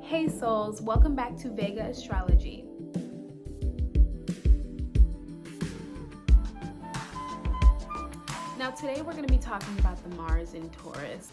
Hey souls, welcome back to Vega Astrology. Now today we're going to be talking about the Mars in Taurus.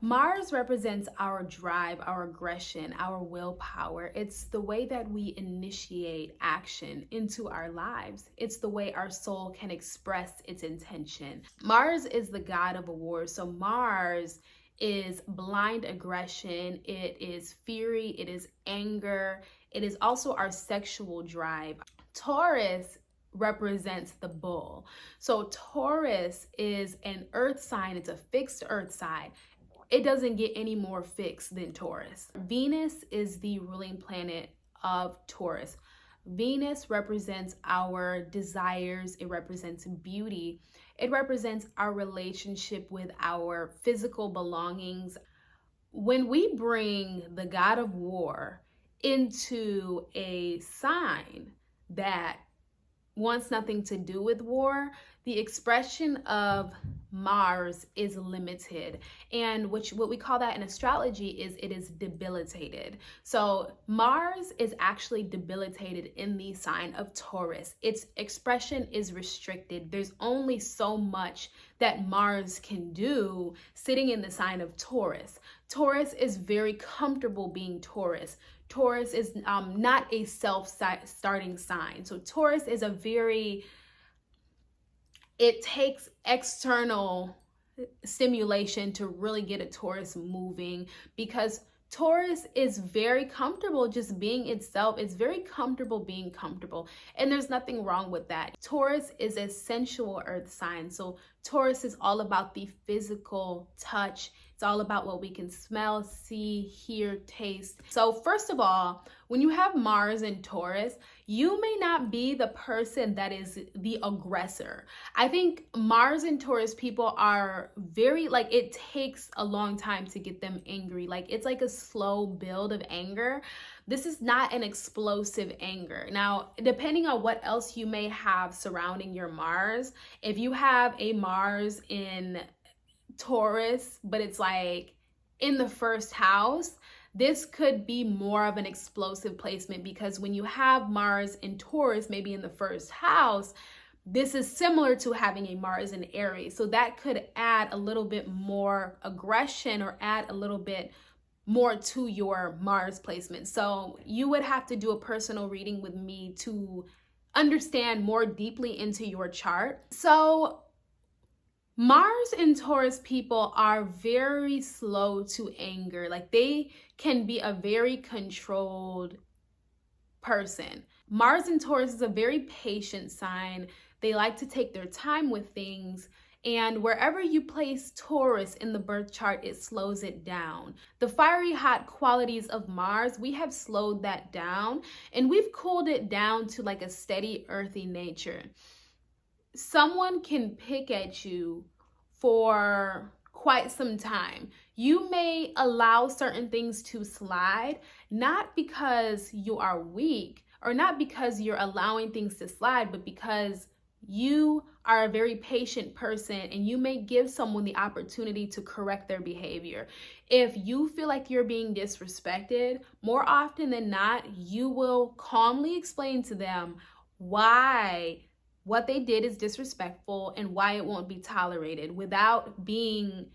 Mars represents our drive, our aggression, our willpower. It's the way that we initiate action into our lives. It's the way our soul can express its intention. Mars is the god of war, so Mars is blind aggression, it is fury, it is anger, it is also our sexual drive. Taurus represents the bull. So Taurus is an earth sign, it's a fixed earth sign. It doesn't get any more fixed than Taurus. Venus is the ruling planet of Taurus. Venus represents our desires, it represents beauty, it represents our relationship with our physical belongings. When we bring the god of war into a sign that wants nothing to do with war, the expression of Mars is limited. And what we call that in astrology is it is debilitated. So Mars is actually debilitated in the sign of Taurus. Its expression is restricted. There's only so much that Mars can do sitting in the sign of Taurus. Taurus is very comfortable being Taurus. Taurus is not a self-starting sign. So Taurus is it takes external stimulation to really get a Taurus moving, because Taurus is very comfortable just being itself. It's very comfortable being comfortable, and there's nothing wrong with that. Taurus is a sensual earth sign. So Taurus is all about the physical touch. It's all about what we can smell, see, hear, taste. So first of all, when you have Mars in Taurus, you may not be the person that is the aggressor. I think Mars in Taurus people are very, it takes a long time to get them angry. It's like a slow build of anger. This is not an explosive anger. Now, depending on what else you may have surrounding your Mars, if you have a Mars in Taurus, but it's in the first house, this could be more of an explosive placement, because when you have Mars in Taurus, maybe in the first house, this is similar to having a Mars in Aries. So that could add a little bit more aggression or add a little bit more to your Mars placement. So you would have to do a personal reading with me to understand more deeply into your chart. So Mars in Taurus people are very slow to anger. They can be a very controlled person. Mars in Taurus is a very patient sign. They like to take their time with things. And wherever you place Taurus in the birth chart, it slows it down. The fiery hot qualities of Mars, we have slowed that down, and we've cooled it down to a steady earthy nature. Someone can pick at you for quite some time. You may allow certain things to slide, not because you are weak or not because you're allowing things to slide, but because you are a very patient person, and you may give someone the opportunity to correct their behavior. If you feel like you're being disrespected, more often than not, you will calmly explain to them why what they did is disrespectful and why it won't be tolerated, without being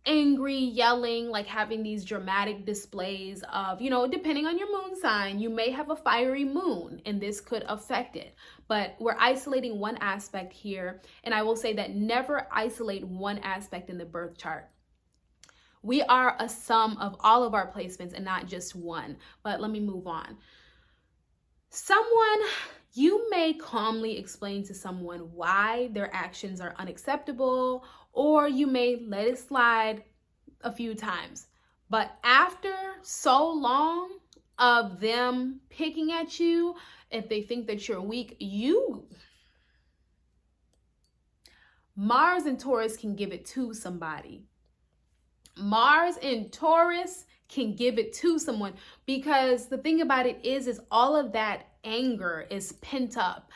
angry, yelling, having these dramatic displays of, depending on your moon sign, you may have a fiery moon and this could affect it. But we're isolating one aspect here, and I will say that never isolate one aspect in the birth chart. We are a sum of all of our placements and not just one. But let me move on. You may calmly explain to someone why their actions are unacceptable, or you may let it slide a few times. But after so long of them picking at you, if they think that you're weak, Mars in Taurus can give it to somebody. Mars in Taurus can give it to someone, because the thing about it is all of that anger is pent up.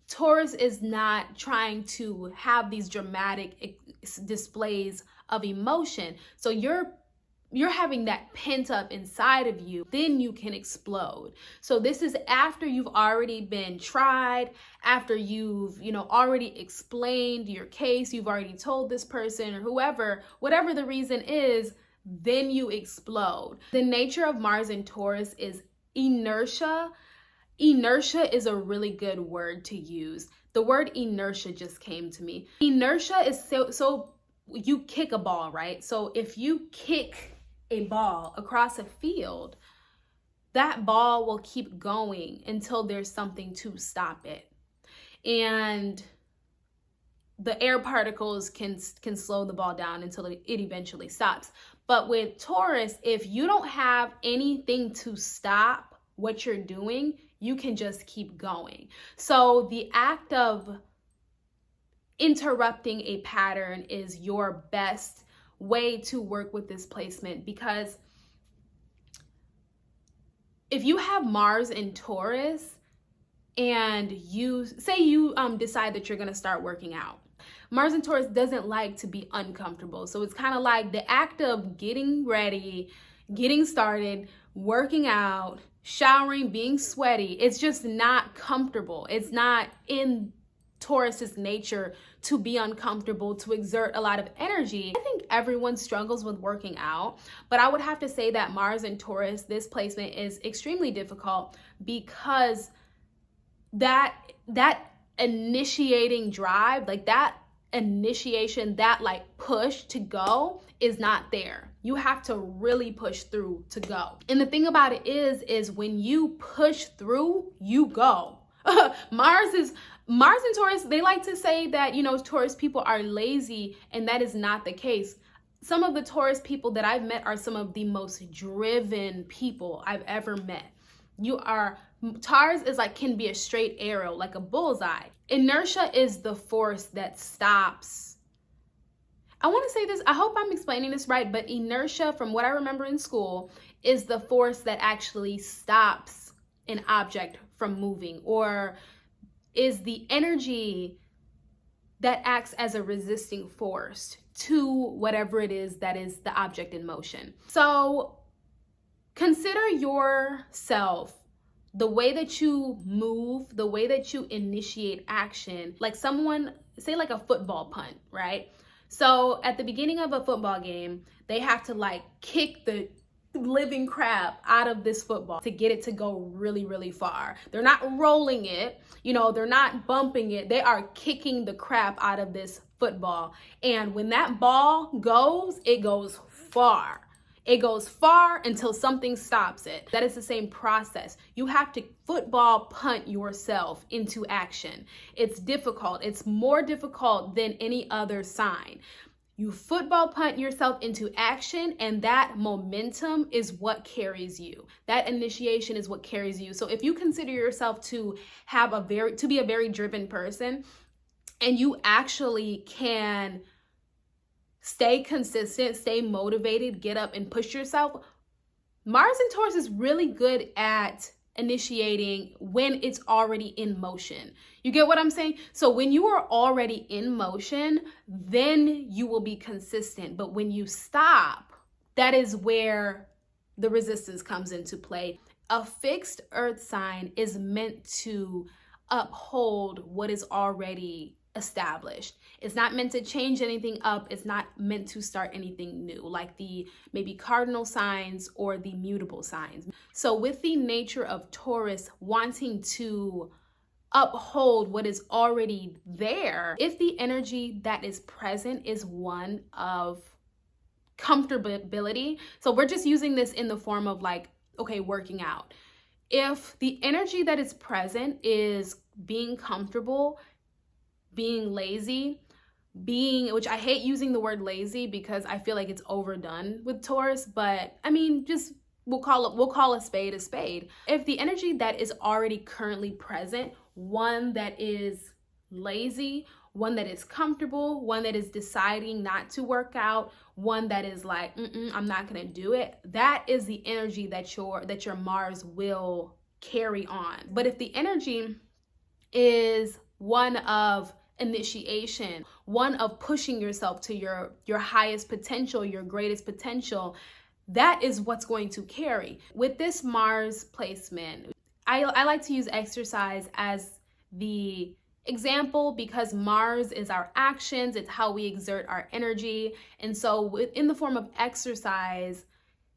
Taurus is not trying to have these dramatic displays of emotion. So you're you're having that pent up inside of you, then you can explode. So this is after you've already been tried, after you've, already explained your case, you've already told this person or whoever, whatever the reason is, then you explode. The nature of Mars in Taurus is inertia. Inertia is a really good word to use. The word inertia just came to me. Inertia is so you kick a ball, right? So if you kick a ball across a field, that ball will keep going until there's something to stop it. And the air particles can slow the ball down until it eventually stops. But with Taurus, if you don't have anything to stop what you're doing, you can just keep going. So the act of interrupting a pattern is your best way to work with this placement, because if you have Mars in Taurus and you decide that you're going to start working out, Mars in Taurus doesn't like to be uncomfortable. So it's kind of like the act of getting ready, getting started, working out, showering, being sweaty. It's just not comfortable. It's not in Taurus's nature to be uncomfortable, to exert a lot of energy. I think everyone struggles with working out, but I would have to say that Mars in Taurus, this placement is extremely difficult because that initiating drive, like that initiation, that like push to go is not there. You have to really push through to go. And the thing about it is when you push through, you go. Mars in Taurus, they like to say that, Taurus people are lazy, and that is not the case. Some of the Taurus people that I've met are some of the most driven people I've ever met. Taurus can be a straight arrow, like a bullseye. Inertia is the force that stops. I want to say this, I hope I'm explaining this right, but inertia, from what I remember in school, is the force that actually stops an object from moving, or is the energy that acts as a resisting force to whatever it is that is the object in motion. So consider yourself, the way that you move, the way that you initiate action, like someone, say like a football punt, right? So at the beginning of a football game, they have to kick the living crap out of this football to get it to go really, really far. They're not rolling it, they're not bumping it. They are kicking the crap out of this football. And when that ball goes, it goes far. It goes far until something stops it. That is the same process. You have to football punt yourself into action. It's difficult. It's more difficult than any other sign. You football punt yourself into action, and that momentum is what carries you. That initiation is what carries you. So if you consider yourself to be a very driven person, and you actually can stay consistent, stay motivated, get up and push yourself, Mars in Taurus is really good at initiating when it's already in motion. You get what I'm saying? So when you are already in motion, then you will be consistent. But when you stop, that is where the resistance comes into play. A fixed earth sign is meant to uphold what is already established. It's not meant to change anything up. It's not meant to start anything new, like the maybe cardinal signs or the mutable signs. So with the nature of Taurus wanting to uphold what is already there, if the energy that is present is one of comfortability, so we're just using this in the form of working out. If the energy that is present is being comfortable, being lazy, which I hate using the word lazy because I feel like it's overdone with Taurus, but I mean, just we'll call a spade a spade. If the energy that is already currently present, one that is lazy, one that is comfortable, one that is deciding not to work out, one that is like, I'm not gonna do it, that is the energy that your Mars will carry on. But if the energy is one of initiation, one of pushing yourself to your highest potential, your greatest potential, that is what's going to carry. With this Mars placement, I like to use exercise as the example because Mars is our actions, it's how we exert our energy. And so in the form of exercise,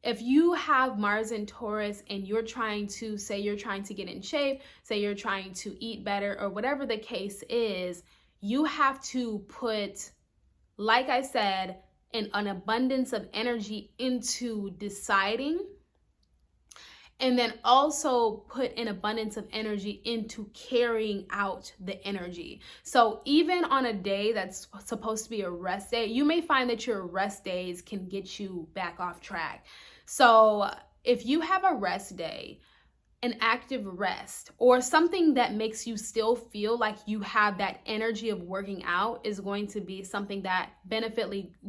if you have Mars in Taurus and you're trying to get in shape, say you're trying to eat better, or whatever the case is, you have to put, like I said, an abundance of energy into deciding, and then also put an abundance of energy into carrying out the energy. So even on a day that's supposed to be a rest day, you may find that your rest days can get you back off track. So if you have a rest day, an active rest, or something that makes you still feel like you have that energy of working out, is going to be something that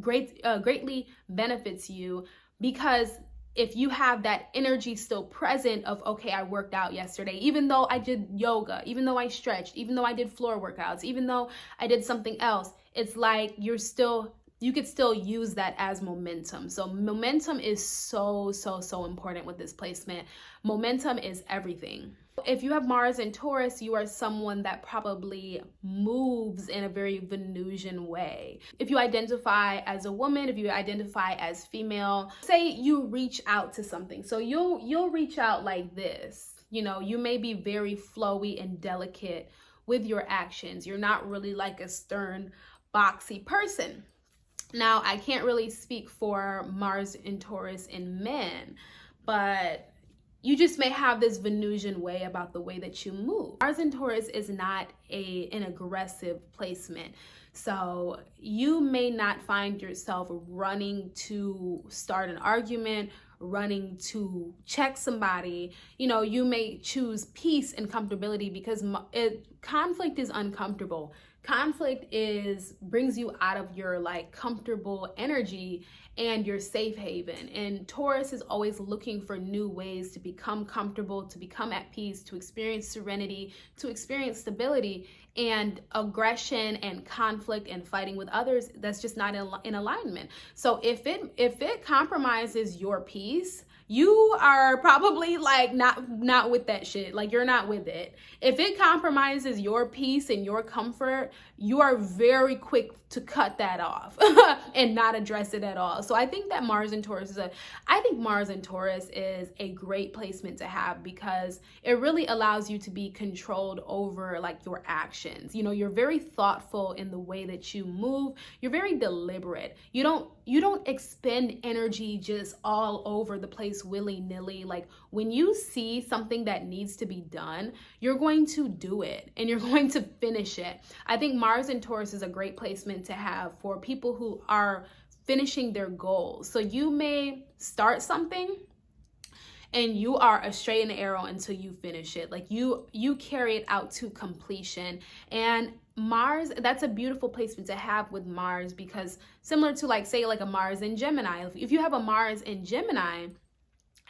greatly benefits you. Because if you have that energy still present of, okay, I worked out yesterday, even though I did yoga, even though I stretched, even though I did floor workouts, even though I did something else, it's like you could still use that as momentum. So momentum is so important with this placement. Momentum is everything. If you have Mars in Taurus, you are someone that probably moves in a very Venusian way. If you identify as a woman, if you identify as female, say you reach out to something. So you'll reach out like this. You know, you may be very flowy and delicate with your actions. You're not really like a stern, boxy person. Now, I can't really speak for Mars in Taurus in men, but you just may have this Venusian way about the way that you move. Mars in Taurus is not an aggressive placement. So you may not find yourself running to start an argument, running to check somebody. You know, you may choose peace and comfortability because conflict is uncomfortable. Conflict brings you out of your like comfortable energy and your safe haven. And Taurus is always looking for new ways to become comfortable, to become at peace, to experience serenity, to experience stability. And aggression and conflict and fighting with others, that's just not in alignment. So if it compromises your peace, you are probably like not with that shit. Like, you're not with it. If it compromises your peace and your comfort, you are very quick to cut that off and not address it at all. So I think that Mars in Taurus is a great placement to have because it really allows you to be controlled over like your actions. You know, you're very thoughtful in the way that you move. You're very deliberate. You don't expend energy just all over the place willy-nilly. Like, when you see something that needs to be done, you're going to do it and you're going to finish it. I think Mars in Taurus is a great placement to have for people who are finishing their goals. So you may start something and you are a straight and arrow until you finish it. Like, you carry it out to completion. And Mars, that's a beautiful placement to have with Mars, because similar to like, say, like a Mars in Gemini, if you have a Mars in Gemini,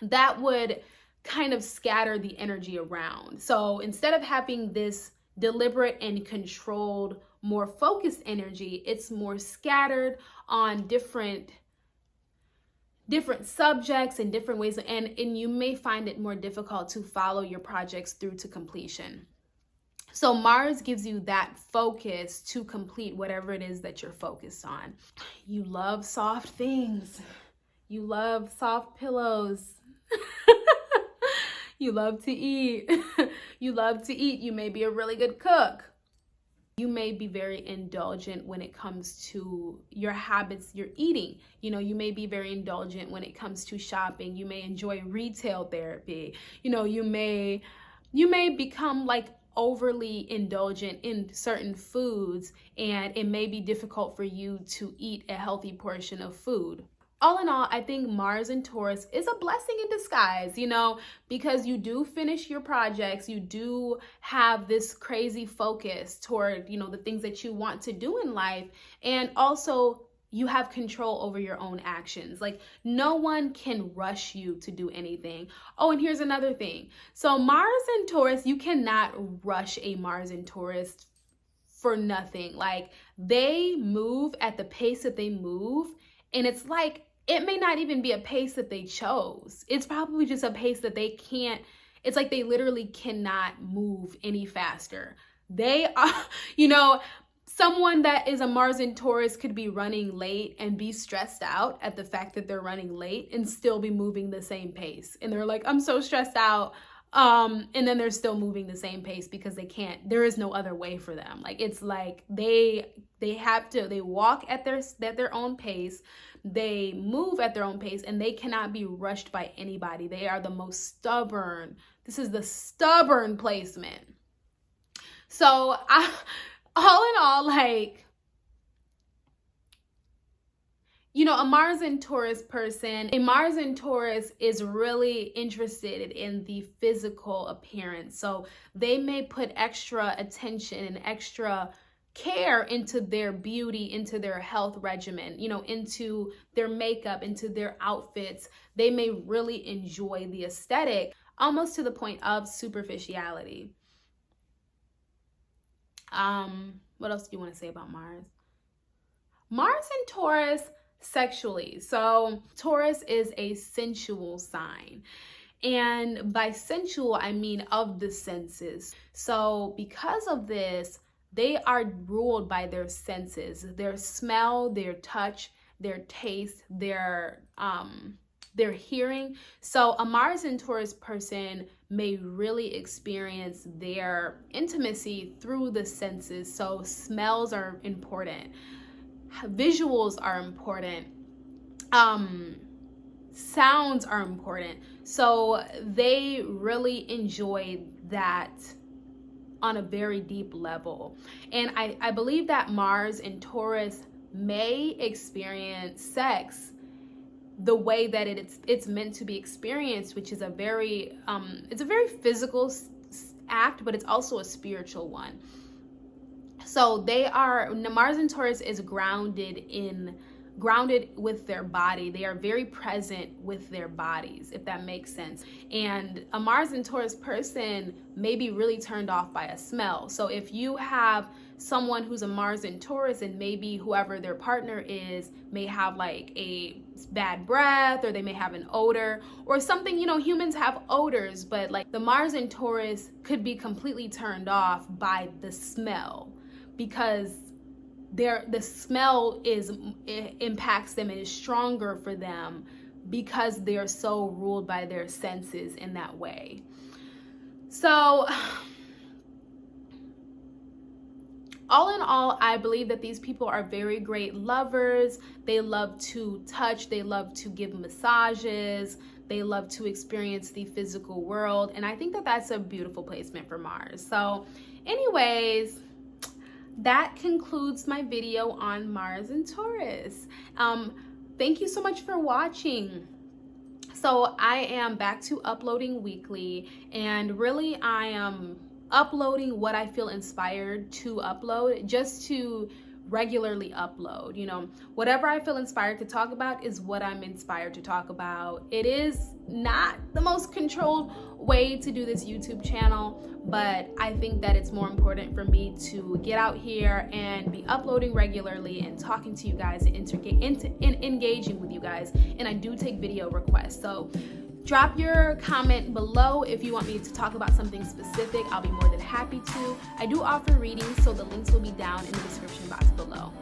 that would kind of scatter the energy around. So instead of having this deliberate and controlled, more focused energy, it's more scattered on different subjects and different ways, and you may find it more difficult to follow your projects through to completion. So Mars gives you that focus to complete whatever it is that you're focused on. You love soft things. You love soft pillows. You love to eat. You love to eat. You may be a really good cook. You may be very indulgent when it comes to your habits, your eating. You know, you may be very indulgent when it comes to shopping. You may enjoy retail therapy. You know, you may become like overly indulgent in certain foods, and it may be difficult for you to eat a healthy portion of food. All in all, I think Mars in Taurus is a blessing in disguise, you know, because you do finish your projects, you do have this crazy focus toward, you know, the things that you want to do in life, and also you have control over your own actions. Like, no one can rush you to do anything. Oh, and here's another thing. So Mars in Taurus, you cannot rush a Mars in Taurus for nothing. Like, they move at the pace that they move, and it's like it may not even be a pace that they chose. It's probably just a pace that they can't, it's like they literally cannot move any faster. They are, you know, someone that is a Mars in Taurus could be running late and be stressed out at the fact that they're running late and still be moving the same pace. And they're like, I'm so stressed out. And then they're still moving the same pace because they can't, there is no other way for them. Like, it's like they walk at their own pace. They move at their own pace, and they cannot be rushed by anybody. They are the most stubborn. This is the stubborn placement. So all in all, like, you know, a Mars in Taurus person, a Mars in Taurus is really interested in the physical appearance. So they may put extra attention and extra care into their beauty, into their health regimen, you know, into their makeup, into their outfits. They may really enjoy the aesthetic, almost to the point of superficiality. What else do you want to say about Mars? Mars in Taurus sexually. So Taurus is a sensual sign. And by sensual, I mean of the senses. So because of this, they are ruled by their senses, their smell, their touch, their taste, their hearing. So a Mars in Taurus person may really experience their intimacy through the senses. So smells are important. Visuals are important. Sounds are important. So they really enjoy that on a very deep level. And I believe that Mars in Taurus may experience sex the way that it's meant to be experienced, which is it's a very physical act, but it's also a spiritual one. So Mars in Taurus is grounded with their body. They are very present with their bodies, if that makes sense. And a Mars in Taurus person may be really turned off by a smell. So if you have someone who's a Mars in Taurus, and maybe whoever their partner is may have like a bad breath, or they may have an odor or something, you know, humans have odors, but like the Mars in Taurus could be completely turned off by the smell, because the smell impacts them and is stronger for them because they're so ruled by their senses in that way. So all in all, I believe that these people are very great lovers. They love to touch. They love to give massages. They love to experience the physical world. And I think that that's a beautiful placement for Mars. So anyways, that concludes my video on Mars and Taurus. Thank you so much for watching. So I am back to uploading weekly, and really I am uploading what I feel inspired to upload, just to regularly upload. You know, whatever I feel inspired to talk about is what I'm inspired to talk about. It is not the most controlled way to do this YouTube channel, but I think that it's more important for me to get out here and be uploading regularly and talking to you guys and engaging with you guys. And I do take video requests. So drop your comment below if you want me to talk about something specific. I'll be more than happy to. I do offer readings, so the links will be down in the description box below.